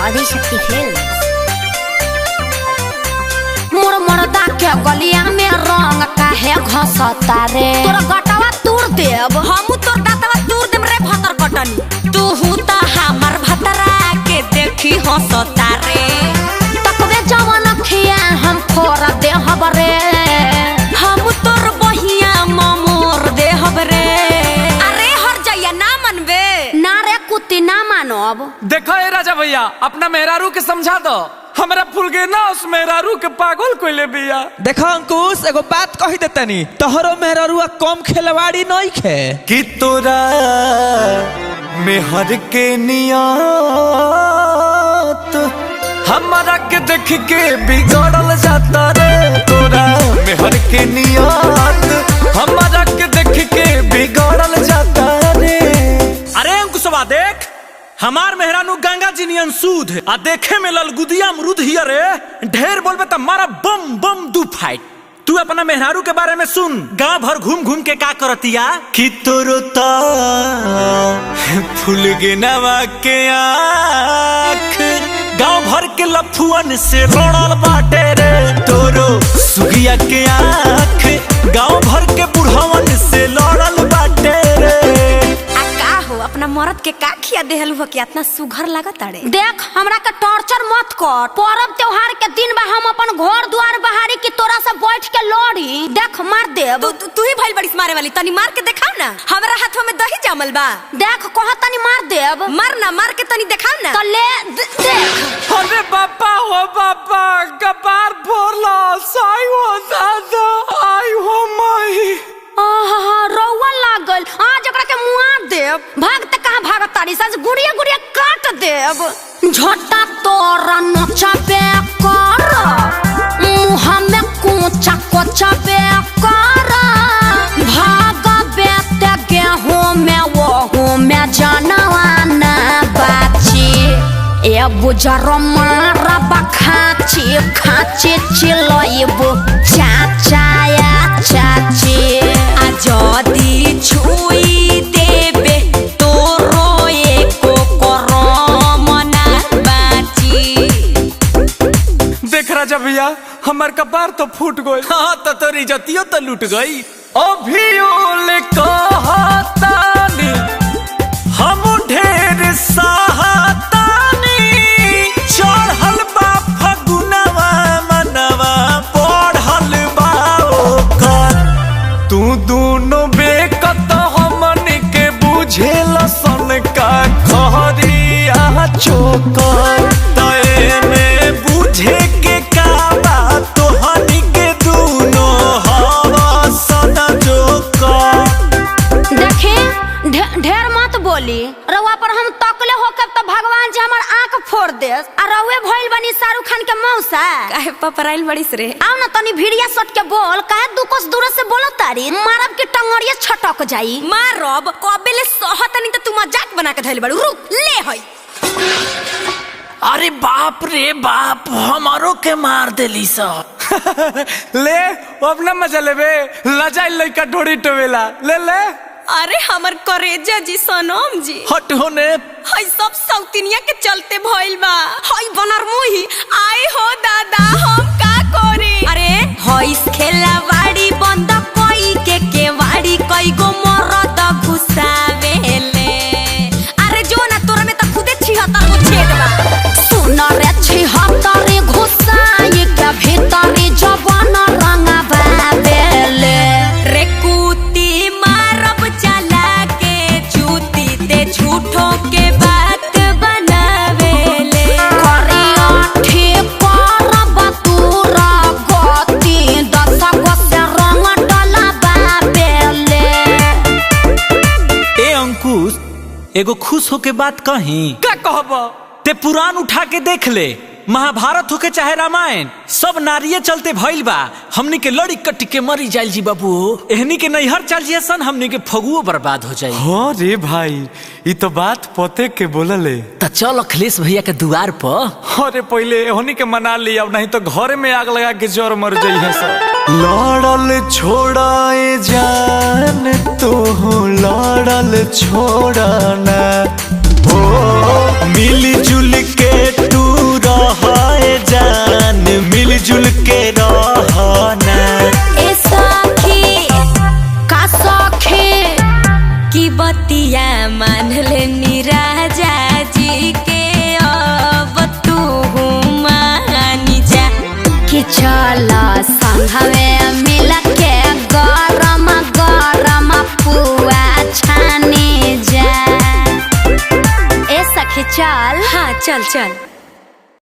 Adishakti film. मोर मर्दा के गलिया में रंग काहे घसता रे? तोर गटवा तोड़ देब। हमू तोर दातवा तोड़ देब रे भतर कटनी। तू हुता हमर भतरा के देखी हंसता रे। तकबे जवन खिया हम फोड़ देहब रे। हम तोर बहिया ममोर देहब रे। अरे हर जाइया ना मनबे। ना रे कुत्ती ना मानब। देखो ए राजा भैया अपना मेहरारू के समझा दो। हमरा फूल के ना उस मेहरारू के पागल कोइले बिया। देखो अंकुश एगो बात कही देतनी, तोहरो मेहरारूआ कम खेलवाड़ी नहीं खे कि तोरा मेहर के नियत हमरा के देख के बिगड़ल जाता रे। तोरा मेहर के नियत हमरा के देख के बिगड़ल जाता रे। अरे अंकुशवा देख, हमार मेहरानू गंगा जी नियन सूद आ देखे में ललगुदिया अमरूद हिया रे। ढेर बोलबे त मारा बम बम दू फाइट। तू अपना मेहरारू के बारे में सुन, गांव भर घूम घूम के का करतिया। कि तोरो ता फूल गिनवा के आँख गांव भर के लफुअन से लड़ल बाटे रे। तोरो सुगिया के आँख गांव भर के बुढ़वन से लड़ल बाटे रे। अपना मर्द के का खिया देहलू हो कि इतना सुघर लागत अड़े। देख हमरा के टॉर्चर मत कर। पर्व त्योहार के दिन बा हम अपन घर द्वार बहारी की तोरा से बैठ के लड़ी। देख मार देब। तू ही भइल बड़ी मारे वाली। तनी मार के दिखाओ ना। हमरा हाथवा में दही जमल बा। देख कह तनी मार देब। मार ना, मार के तनी दिखाओ ना। तो ले देख। अरे बापा हो बापा कपार फोड़ला साई हो दादा आई हो माई। रौआ लागल आज ओकरा के मुआ देब। भागते कहाँ भागत तारी सज गुड़िया गुड़िया काट देब। झोटा तोरा नचबे कर मुँह में कोचा कोचा बे कर। भागबे ते गेहूं में वहू में जानवाना बाची। ए बुजर मारा बखाची खाची चिलइबो चाचाया चाची। जदी छुई देबे तोरो एको करम ना बाची। देख राजा भैया हमार कपार तो फूट गई। हाँ तो तोरी इज्जतियो तो लूट गई। अभी ओले कहतानी हम ढेर सहातानी। चढ़ल बा फगुनवा मनवा पढ़ल बा ओकर। तू दोनों बेकत हमन के बुझेल सन का खरिया चोकर। तय में बुझे के का बात तोहनी के दोनों हवा सदा जोकर। देखे ढेर मत बोली। रउआ पर हम तकले होकर तो भगवान जी हमार आंख फोड़ दे। आ रउए भइल बनी शाहरुख खान के मौसा। काहे पपराइल बड़ीस रे। आओ ना तनी भिड़िया सट के बोल। काहे दू कोस दूर से बोलो तारी। मारब के टंगड़िया छटक जाई। मारब कबेले सहतनी त तू मजाक बना के धइल बड़ू। रुक ले हई। अरे बाप रे बाप, हमारो के मार देली सब। ले अब ना मजा लेबे। लजाई लइका ढोड़ी टोवेला ले ले। अरे हमर करेजा जी सनम जी हट होने। हई सब सौतिनिया के चलते भइल बा। हई बनर मुही आए हो दादा हम का करी। अरे हई खेला वाड़ी बंद कोई के केवाड़ी कई गो मरद घुसावेले। अरे जो ना तोरा में त खुदे छिहत्तर गो छेद बा। सुन रे छिहत्तर घुसाई के भीतर जवान रंगवा बेले। रे कुती मारब चला के चूती ते झूठो के बात बनावेले। करिया ठीक करब तोरा गति दस गो से रंग डलबा बेले। ए अंकुश एगो खुश होके बात कही। का कहब? ते पुराण उठा के देख ले। महाभारत होके चाहे रामायण, सब नारिये चलते भइल बा। हमनी के लड़ी कट के मरी जाइल जी बाबू। एहनी के नैहर चल जिया सन, हमनी के फगुओ बर्बाद हो जाई। हाँ रे भाई ये तो बात पते के बोलले। त चल अखिलेश भैया के दुआर पर। अरे पहले होनी के मना लिया, नहीं तो घर में आग लगा के जोर मर जाई है सब। लड़ल छोड़ाए जान तो लड़ल छोड़ना। ओ मिली जुल के तू जान मिलजुल के रहना। ए सखी का सखी की बतिया मान लेनी राजा जी के अब तू मानी जा। कि चल संघवे मिल के गरम गरम पुआ छाने जा। ए सखी चल। हाँ चल चल।